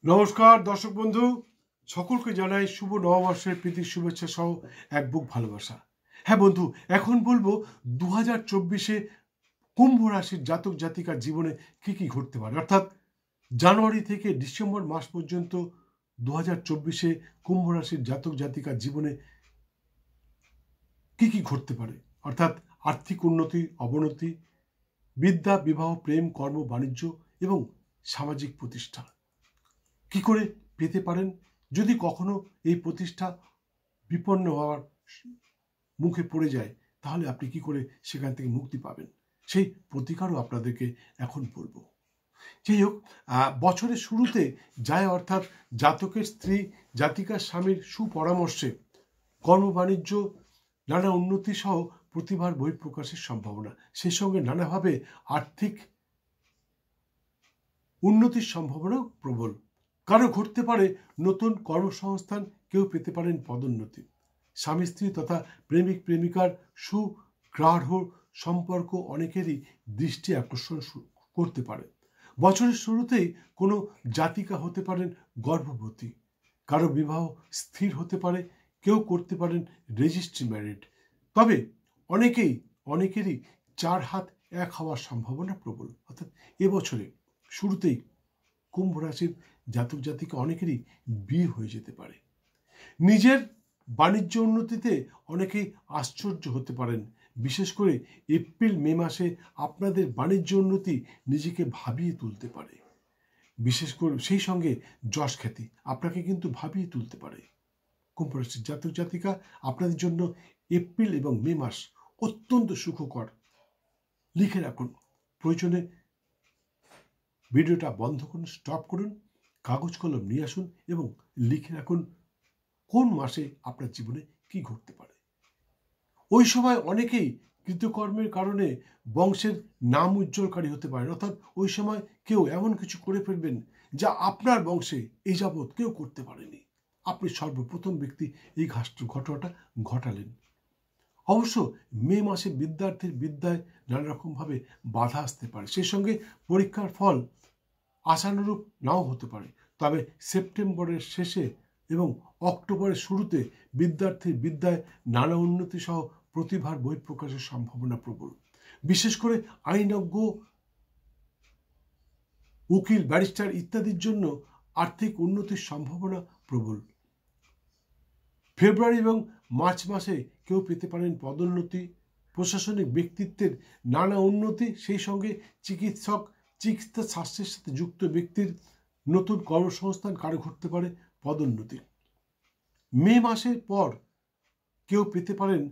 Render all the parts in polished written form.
নমস্কার দর্শক বন্ধু, সকলকে জানাই শুভ নববর্ষের প্রীতি শুভেচ্ছা সহ এক বুক ভালোবাসা। হ্যাঁ বন্ধু, এখন বলবো 2024-এ কুম্ভ রাশির জাতক জাতিকার জীবনে কি কি ঘটতে পারে, অর্থাৎ জানুয়ারি থেকে ডিসেম্বর মাস পর্যন্ত 2024-এ কুম্ভ রাশির জাতক জাতিকার জীবনে কি কি ঘটতে পারে, অর্থাৎ আর্থিক উন্নতি, অবনতি, বিদ্যা, বিবাহ, প্রেম, কর্ম, বাণিজ্য এবং সামাজিক প্রতিষ্ঠা কি করে পেতে পারেন। যদি কখনো এই প্রতিষ্ঠা বিপন্ন হওয়ার মুখে পড়ে যায়, তাহলে আপনি কি করে সেখান থেকে মুক্তি পাবেন, সেই প্রতিকারও আপনাদেরকে এখন বলবো। যাই হোক, বছরের শুরুতে যায়, অর্থাৎ জাতকের স্ত্রী জাতিকার স্বামীর সুপরামর্শে কর্ম বাণিজ্য নানা উন্নতি সহ প্রতিভার বহিঃপ্রকাশের সম্ভাবনা, সেই সঙ্গে নানাভাবে আর্থিক উন্নতির সম্ভাবনাও প্রবল। কারো ঘটতে পারে নতুন কর্মসংস্থান, কেউ পেতে পারেন পদোন্নতি। স্বামী স্ত্রী তথা প্রেমিক প্রেমিকার সুগাঢ় সম্পর্ক অনেকেরই দৃষ্টি আকর্ষণ করতে পারে। বছরের শুরুতেই কোনো জাতিকা হতে পারেন গর্ভবতী, কারো বিবাহ স্থির হতে পারে, কেউ করতে পারেন রেজিস্ট্রি ম্যারিড। তবে অনেকেরই 4 হাত 1 হওয়ার সম্ভাবনা প্রবল, অর্থাৎ এবছরে শুরুতেই কুম্ভ রাশির জাতক জাতিকা অনেকেরই বিয়ে হয়ে যেতে পারে। নিজের বাণিজ্য উন্নতিতে অনেকেই আশ্চর্য হতে পারেন। বিশেষ করে এপ্রিল মে মাসে আপনাদের বাণিজ্য উন্নতি নিজেকে ভাবিয়ে তুলতে পারে। বিশেষ করে সেই সঙ্গে যশ খ্যাতি আপনাকে কিন্তু ভাবিয়ে তুলতে পারে। কুম্ভ রাশির জাতক জাতিকা, আপনাদের জন্য এপ্রিল এবং মে মাস অত্যন্ত সুখকর। লিখে রাখুন, প্রয়োজনে ভিডিওটা বন্ধ করুন, স্টপ করুন, কাগজ কলম নিয়ে আসুন এবং লিখে রাখুন কোন মাসে আপনার জীবনে কি ঘটতে পারে। ওই সময় অনেকেই কৃতকর্মের কারণে বংশের নাম উজ্জ্বলকারী হতে পারেন, অর্থাৎ ওই সময় কেউ এমন কিছু করে ফেলবেন যা আপনার বংশে এই যাবৎ কেউ করতে পারেনি। আপনি সর্বপ্রথম ব্যক্তি এই ঘটনাটা ঘটালেন। অবশ্য মে মাসে বিদ্যার্থীর বিদ্যায় নানা রকমভাবে বাধা আসতে পারে, সেই সঙ্গে পরীক্ষার ফল আশানুরূপ নাও হতে পারে। তবে সেপ্টেম্বরের শেষে এবং অক্টোবরের শুরুতে বিদ্যার্থীর বিদ্যায় নানা উন্নতি সহ প্রতিভার বহিঃপ্রকাশের সম্ভাবনা প্রবল। বিশেষ করে আইনজ্ঞ, উকিল, ব্যারিস্টার ইত্যাদির জন্য আর্থিক উন্নতির সম্ভাবনা প্রবল। ফেব্রুয়ারি এবং মার্চ মাসে কেউ পেতে পারেন পদোন্নতি, প্রশাসনিক ব্যক্তিত্বের নানা উন্নতি, সেই সঙ্গে চিকিৎসা শাস্ত্রের সাথে যুক্ত ব্যক্তির নতুন কর্মসংস্থান, কারো ঘটতে পারে পদোন্নতি। মে মাসের পর কেউ পেতে পারেন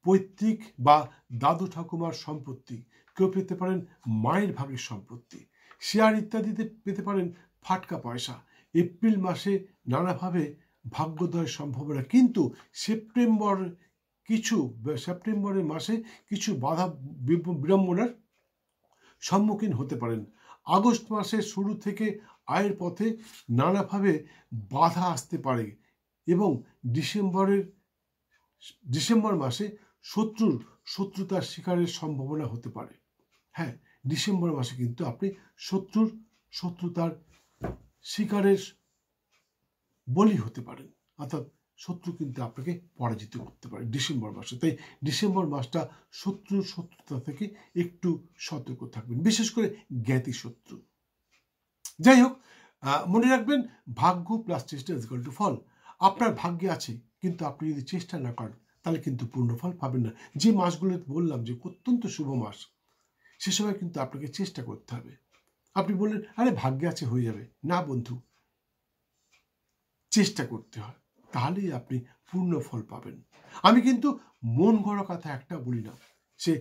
পৈতৃক বা দাদু ঠাকুমার সম্পত্তি, কেউ পেতে পারেন মায়ের ভাগের সম্পত্তি, শেয়ার ইত্যাদিতে পেতে পারেন ফাটকা পয়সা। এপ্রিল মাসে নানাভাবে ভাগ্যোদয়ের সম্ভাবনা, কিন্তু সেপ্টেম্বরের মাসে কিছু বাধা বিড়ম্বনার সম্মুখীন হতে পারেন। আগস্ট মাসের শুরু থেকে আয়ের পথে নানাভাবে বাধা আসতে পারে এবং ডিসেম্বর মাসে শত্রুতার শিকারের সম্ভাবনা হতে পারে। হ্যাঁ, ডিসেম্বর মাসে কিন্তু আপনি শত্রুতার শিকারের বলি হতে পারেন, অর্থাৎ শত্রু কিন্তু আপনাকে পরাজিত করতে পারে ডিসেম্বর মাসে। তাই ডিসেম্বর মাসটা শত্রুতা থেকে একটু সতর্ক থাকবেন, বিশেষ করে জ্ঞাতি শত্রু। যাই হোক, মনে রাখবেন, ভাগ্য প্লাস চেষ্টা ইজ ইকুয়াল টু ফল। আপনার ভাগ্যে আছে, কিন্তু আপনি যদি চেষ্টা না করেন তাহলে কিন্তু পূর্ণ ফল পাবেন না। যে মাসগুলো বললাম যে অত্যন্ত শুভ মাস, সে সময় কিন্তু আপনাকে চেষ্টা করতে হবে। আপনি বললেন আরে ভাগ্যে আছে, হয়ে যাবে, না বন্ধু, চেষ্টা করতে হয়, তাহলেই আপনি পূর্ণ ফল পাবেন। আমি কিন্তু মন গড়া কথা একটা বলি না, সে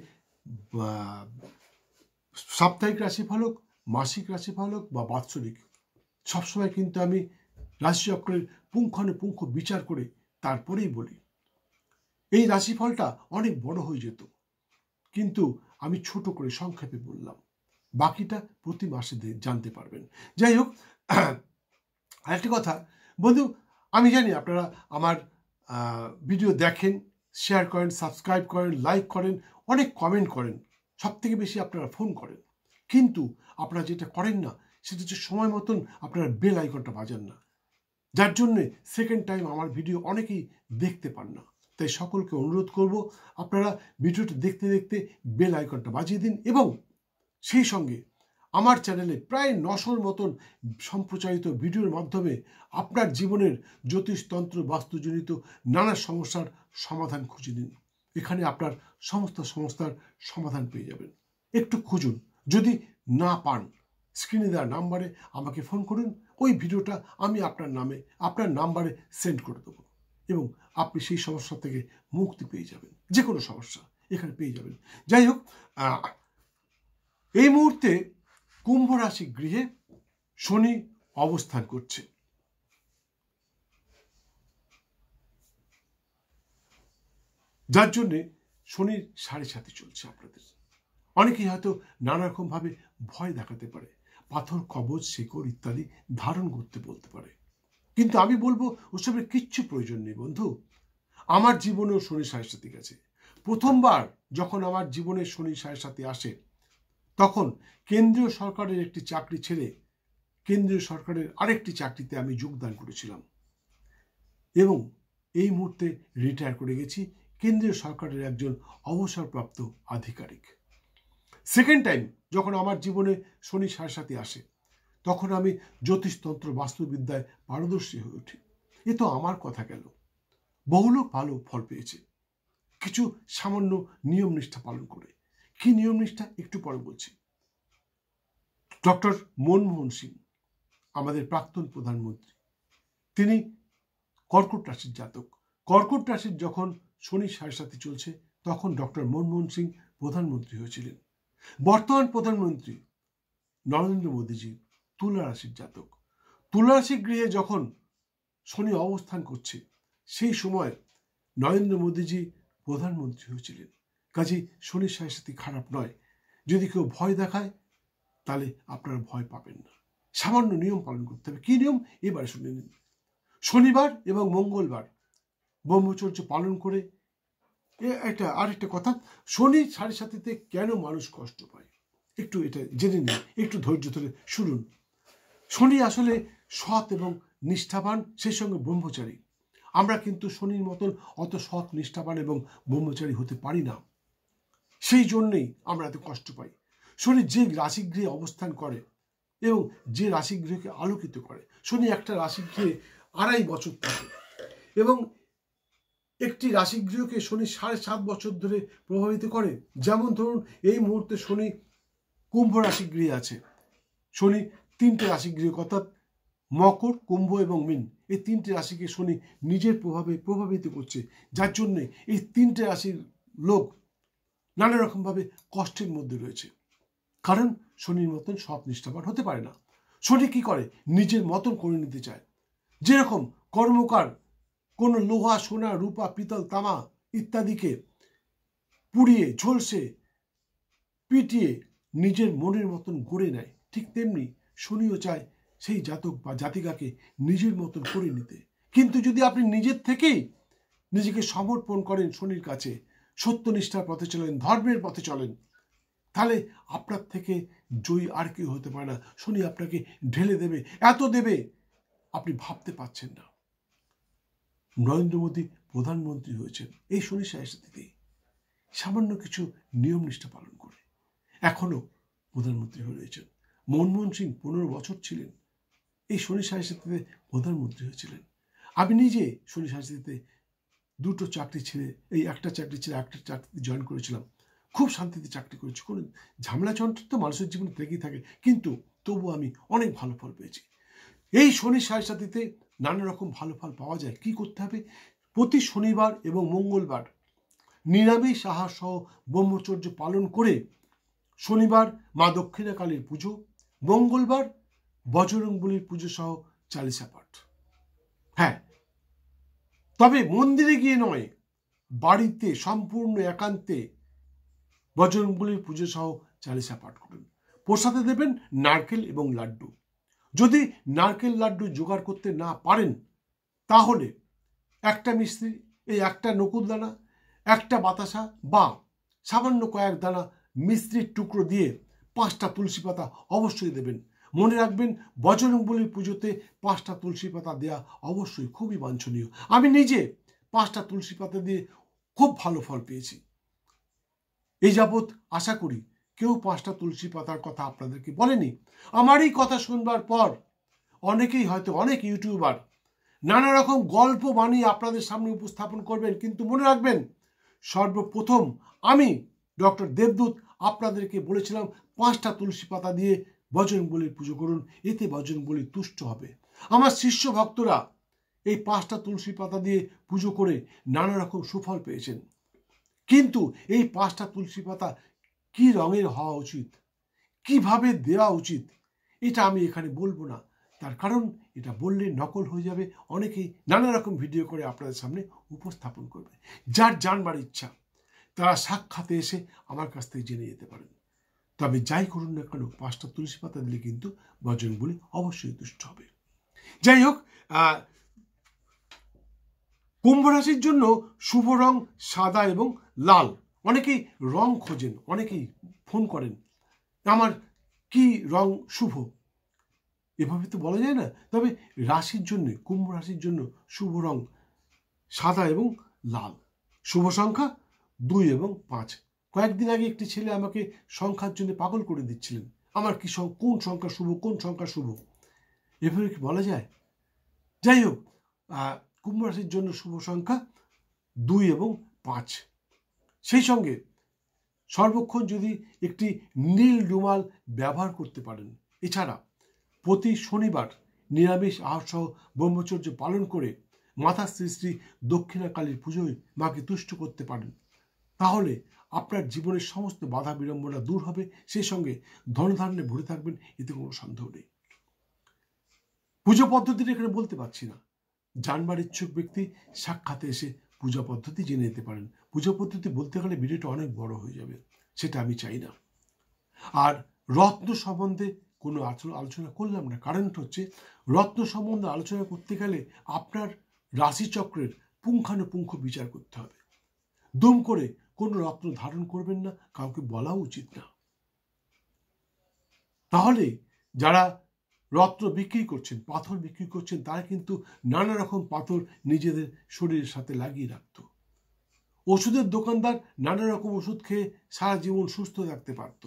সাপ্তাহিক রাশিফল হোক, মাসিক রাশিফল হোক বা বাৎসরিক, সবসময় কিন্তু আমি রাশিচক্রের পুঙ্খানুপুঙ্খ বিচার করে তারপরেই বলি। এই রাশিফলটা অনেক বড় হয়ে যেত, কিন্তু আমি ছোট করে সংক্ষেপে বললাম, বাকিটা প্রতি মাসে জানতে পারবেন। যাই হোক, আরেকটি কথা বন্ধু, আমি জানি আপনারা আমার ভিডিও দেখেন, শেয়ার করেন, সাবস্ক্রাইব করেন, লাইক করেন, অনেক কমেন্ট করেন, সব থেকে বেশি আপনারা ফোন করেন, কিন্তু আপনারা যেটা করেন না সেটা হচ্ছে সময় মতন আপনারা বেল আইকনটা বাজান না, যার জন্যে সেকেন্ড টাইম আমার ভিডিও অনেকেই দেখতে পান না। তাই সকলকে অনুরোধ করব আপনারা ভিডিওটা দেখতে দেখতে বেল আইকনটা বাজিয়ে দিন, এবং সেই সঙ্গে আমার চ্যানেলে প্রায় 900-র মতন সম্প্রচারিত ভিডিওর মাধ্যমে আপনার জীবনের জ্যোতিষতন্ত্র বাস্তুজনিত নানা সমস্যার সমাধান খুঁজে নিন। এখানে আপনার সমস্ত সমস্যার সমাধান পেয়ে যাবেন। একটু খুঁজুন, যদি না পান স্ক্রিনে দেওয়া নাম্বারে আমাকে ফোন করুন, ওই ভিডিওটা আমি আপনার নাম্বারে সেন্ড করে দেবো, এবং আপনি সেই সমস্যা থেকে মুক্তি পেয়ে যাবেন। যে কোনো সমস্যা এখানে পেয়ে যাবেন। যাই হোক, এই মুহূর্তে কুম্ভ রাশি গৃহে শনি অবস্থান করছে। যার জন্যে শনির 7.5 চলছে আপনাদের। অনেকেই হয়তো নানা রকম ভাবে ভয় দেখাতে পারে, পাথর, কবচ, শেকড় ইত্যাদি ধারণ করতে বলতে পারে, কিন্তু আমি বলবো ওসবের কিচ্ছু প্রয়োজন নেই বন্ধু। আমার জীবনেও শনি 7.5 গেছে। প্রথমবার যখন আমার জীবনে শনি 7.5 আসে, তখন কেন্দ্রীয় সরকারের একটি চাকরি ছেড়ে কেন্দ্রীয় সরকারের আরেকটি চাকরিতে আমি যোগদান করেছিলাম, এবং এই মুহূর্তে রিটায়ার করে গেছি, কেন্দ্রীয় সরকারের একজন অবসরপ্রাপ্ত আধিকারিক। সেকেন্ড টাইম যখন আমার জীবনে শনি 7.5 আসে, তখন আমি জ্যোতিষতন্ত্র বাস্তুবিদ্যায় পারদর্শী হয়ে উঠি। এ তো আমার কথা গেল, বহু লোক ভালো ফল পেয়েছে কিছু সামান্য নিয়ম নিষ্ঠা পালন করে। কি নিয়ম নিষ্ঠা একটু পরে বলছি। ডক্টর মনমোহন সিং, আমাদের প্রাক্তন প্রধানমন্ত্রী, তিনি কর্কট রাশির জাতক। কর্কট রাশির যখন শনি 7.5 চলছে, তখন ডক্টর মনমোহন সিং প্রধানমন্ত্রী হয়েছিলেন। বর্তমান প্রধানমন্ত্রী নরেন্দ্র মোদীজি তুলা রাশির জাতক। তুলা রাশি গৃহে যখন শনি অবস্থান করছে, সেই সময় নরেন্দ্র মোদীজি প্রধানমন্ত্রী হয়েছিলেন। কাজেই শনি 7.5 খারাপ নয়। যদি কেউ ভয় দেখায় তাহলে আপনারা ভয় পাবেন না, সামান্য নিয়ম পালন করতে হবে। কি নিয়ম এবারে শুনে নিন। শনিবার এবং মঙ্গলবার ব্রহ্মচর্য পালন করে, আরেকটা কথা, শনি 7.5 কেন মানুষ কষ্ট পায় একটু এটা জেনে নিন, একটু ধৈর্য ধরে শুনুন। শনি আসলে সৎ এবং নিষ্ঠাবান, সেই সঙ্গে ব্রহ্মচারী। আমরা কিন্তু শনির মতন অত সৎ, নিষ্ঠাবান এবং ব্রহ্মচারী হতে পারি না, সেই জন্যেই আমরা এত কষ্ট পাই। শনি যে রাশিগৃহে অবস্থান করে এবং যে রাশিগৃহকে আলোকিত করে, শনি একটা রাশিগৃহে 2.5 বছর থাকে, এবং একটি রাশিগৃহকে শনি 7.5 বছর ধরে প্রভাবিত করে। যেমন ধরুন, এই মুহূর্তে শনি কুম্ভ রাশিগৃহে আছে। শনি 3টে রাশিগৃহ, অর্থাৎ মকর, কুম্ভ এবং মীন, এই 3টে রাশিকে শনি নিজের প্রভাবে প্রভাবিত করছে, যার জন্যে এই 3টে রাশির লোক নানা রকমভাবে কষ্টের মধ্যে রয়েছে, কারণ শনির মতন সৎ নিষ্ঠাবান হতে পারে না। শনি কি করে, নিজের মতন করে নিতে চায়। যেরকম কর্মকার কোনো লোহা, সোনা, রূপা, পিতল, তামা ইত্যাদিকে পুড়িয়ে, ঝলসে, পিটিয়ে নিজের মনের মতন গড়ে নেয়, ঠিক তেমনি শনিও চায় সেই জাতক বা জাতিকাকে নিজের মতন করে নিতে। কিন্তু যদি আপনি নিজের থেকেই নিজেকে সমর্পণ করেন শনির কাছে, সত্যনিষ্ঠার পথে চলেন, ধর্মের পথে চলেন, তাহলে আপনার থেকে জয়ী আর কেউ হতে পারে না। শনি আপনাকে ঢেলে দেবে, এত দেবে আপনি ভাবতে পারছেন না। নরেন্দ্র মোদী প্রধানমন্ত্রী হয়েছেন এই শনি 7.5 সামান্য কিছু নিয়ম নিষ্ঠা পালন করে, এখনো প্রধানমন্ত্রী হয়ে রয়েছেন। মনমোহন সিং 15 বছর ছিলেন, এই শনি 7.5 প্রধানমন্ত্রী হয়েছিলেন। আমি নিজে শনি 7.5 2টো চাকরি ছেড়ে, এই একটা চাকরি ছেড়ে একটা চাকরিতে জয়েন করেছিলাম। খুব শান্তিতে চাকরি করেছি, কোনো ঝামেলা চন্ত্র তো মানুষের জীবনে থেকেই থাকে, কিন্তু তবু আমি অনেক ভালো ফল পেয়েছি। এই শনি 7.5 নানা রকম ভালো ফল পাওয়া যায়। কি করতে হবে? প্রতি শনিবার এবং মঙ্গলবার নিরামিষ আহার সহ ব্রহ্মচর্য পালন করে, শনিবার মা দক্ষিণা কালীর পুজো, মঙ্গলবার বজরংবলীর পুজো সহ চালিসা পাঠ। হ্যাঁ, তবে মন্দিরে গিয়ে নয়, বাড়িতে সম্পূর্ণ একান্তে বজরংবলীর পুজো সহ চালিসা পাঠ করুন। প্রসাদে দেবেন নারকেল এবং লাড্ডু। যদি নারকেল লাড্ডু জোগাড় করতে না পারেন, তাহলে একটা মিস্ত্রি, এই একটা নকুলদানা, একটা বাতাসা বা সামান্য কয়েক দানা মিস্ত্রির টুকরো দিয়ে 5টা তুলসী পাতা অবশ্যই দেবেন। মনে রাখবেন বজরংবলীর পুজোতে 5টা তুলসী পাতা দেওয়া অবশ্যই খুবই বাঞ্ছনীয়। আমি নিজে 5টা তুলসী পাতা দিয়ে খুব ভালো ফল পেয়েছি। এই যাবৎ আশা করি কেউ 5টা তুলসী পাতার কথা আপনাদেরকে বলেনি। আমার এই কথা শুনবার পর অনেকেই হয়তো, অনেক ইউটিউবার নানা রকম গল্প বানিয়ে আপনাদের সামনে উপস্থাপন করবেন, কিন্তু মনে রাখবেন সর্বপ্রথম আমি ডক্টর দেবদূত আপনাদেরকে বলেছিলাম 5টা তুলসী পাতা দিয়ে বজরংবলীর পুজো করুন, এতে বজরংবলী তুষ্ট হবে। আমার শিষ্য ভক্তরা এই 5টা তুলসী পাতা দিয়ে পুজো করে নানা রকম সুফল পেয়েছেন। কিন্তু এই 5টা তুলসী পাতা কি রঙের হওয়া উচিত, কিভাবে দেওয়া উচিত, এটা আমি এখানে বলবো না। তার কারণ এটা বললে নকল হয়ে যাবে। অনেকেই নানা রকম ভিডিও করে আপনাদের সামনে উপস্থাপন করবে। যার জানবার ইচ্ছা তারা সাক্ষাতে এসে আমার কাছ থেকে জেনে যেতে পারেন। তবে যাই করুন না কেন 5টা তুলসী পাতা দিলে কিন্তু বজরংবলী অবশ্যই তুষ্ট হবে। যাই হোক, কুম্ভ রাশির জন্য শুভ রং সাদা এবং লাল। অনেকেই রং খোঁজেন, অনেকেই ফোন করেন আমার কি রং শুভ, এভাবে তো বলা যায় না। তবে রাশির জন্য, কুম্ভ রাশির জন্য শুভ রং সাদা এবং লাল। শুভ সংখ্যা 2 এবং 5। কয়েকদিন আগে একটি ছেলে আমাকে সংখ্যার জন্য পাগল করে দিচ্ছিলেন, আমার কি কোন সংখ্যা শুভ, কোন সংখ্যা শুভ, এভাবে কি বলা যায়? যাই হোক, কুম্ভ রাশির জন্য শুভ সংখ্যা 2 এবং 5। সেই সঙ্গে সর্বক্ষণ যদি একটি নীল রুমাল ব্যবহার করতে পারেন। এছাড়া প্রতি শনিবার নিরামিষ আহার সহ ব্রহ্মচর্য পালন করে মাতা শ্রী শ্রী দক্ষিণাকালীর পুজোয় মাকে তুষ্ট করতে পারেন, তাহলে আপনার জীবনের সমস্ত বাধা বিড়ম্বনা দূর হবে। সেই সঙ্গে ধনধান্যে ভরে থাকবেন, এতে কোনো সন্দেহ নেই। পুজো পদ্ধতিটা এখানে বলতে পারছি না। জানবার ইচ্ছুক ব্যক্তি সাক্ষাতে এসে পূজা পদ্ধতি জেনে নিতে পারেন। পুজো পদ্ধতি বলতে গেলে ভিডিওটা অনেক বড় হয়ে যাবে, সেটা আমি চাই না। আর রত্ন সম্বন্ধে কোনো আলোচনা করলাম না, কারণটা হচ্ছে রত্ন সম্বন্ধে আলোচনা করতে গেলে আপনার রাশিচক্রের পুঙ্খানুপুঙ্খ বিচার করতে হবে। দুম করে কোনো রত্ন ধারণ করবেন না, কাউকে বলা উচিত না। তাহলে যারা রত্ন বিক্রি করছেন, পাথর বিক্রি করছেন, তারা কিন্তু নানা রকম পাথর নিজেদের শরীরের সাথে লাগিয়ে রাখত। ওষুধের দোকানদার নানা রকম ওষুধ খেয়ে সারা জীবন সুস্থ থাকতে পারত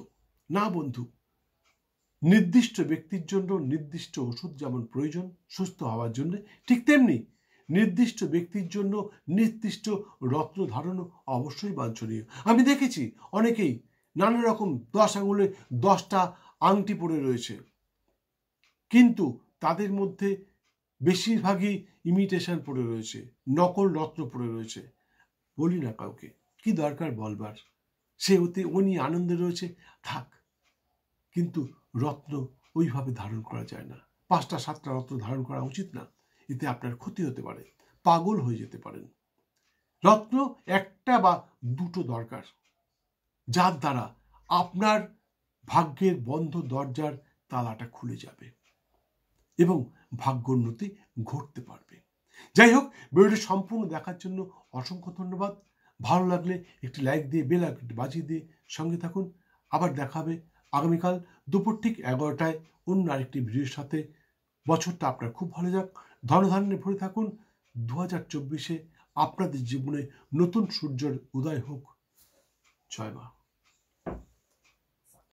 না। বন্ধু, নির্দিষ্ট ব্যক্তির জন্য নির্দিষ্ট ওষুধ যেমন প্রয়োজন সুস্থ হওয়ার জন্য, ঠিক তেমনি নির্দিষ্ট ব্যক্তির জন্য নির্দিষ্ট রত্ন ধারণও অবশ্যই বাঞ্ছনীয়। আমি দেখেছি অনেকেই নানা রকম 10 আঙুলে 10টা আংটি পরে রয়েছে, কিন্তু তাদের মধ্যে বেশিরভাগই ইমিটেশন পড়ে রয়েছে, নকল রত্ন পড়ে রয়েছে। বলি না কাউকে, কি দরকার বলবার, সে ওতে উনি আনন্দে রয়েছে, থাক। কিন্তু রত্ন ওইভাবে ধারণ করা যায় না। 5টা 7টা রত্ন ধারণ করা উচিত না, এতে আপনার ক্ষতি হতে পারে, পাগল হয়ে যেতে পারেন। রত্ন একটা বা দুটো দরকার, যার দ্বারা আপনার ভাগ্যের বন্ধ দরজার তালাটা খুলে যাবে এবং ভাগ্যোন্নতি ঘটতে পারবে। যাই হোক, ভিডিওটি সম্পূর্ণ দেখার জন্য অসংখ্য ধন্যবাদ। ভালো লাগলে একটি লাইক দিয়ে বেল আইকনটি বাজিয়ে দিয়ে সঙ্গে থাকুন। আবার দেখা হবে আগামীকাল দুপুর ঠিক 11টায় অন্য আরেকটি ভিডিওর সাথে। বছরটা আপনার খুব ভালো যাক, ধনধান্যে ভরে থাকুন। 2024-এ আপনাদের জীবনে নতুন সূর্যের উদয় হোক। জয় মা।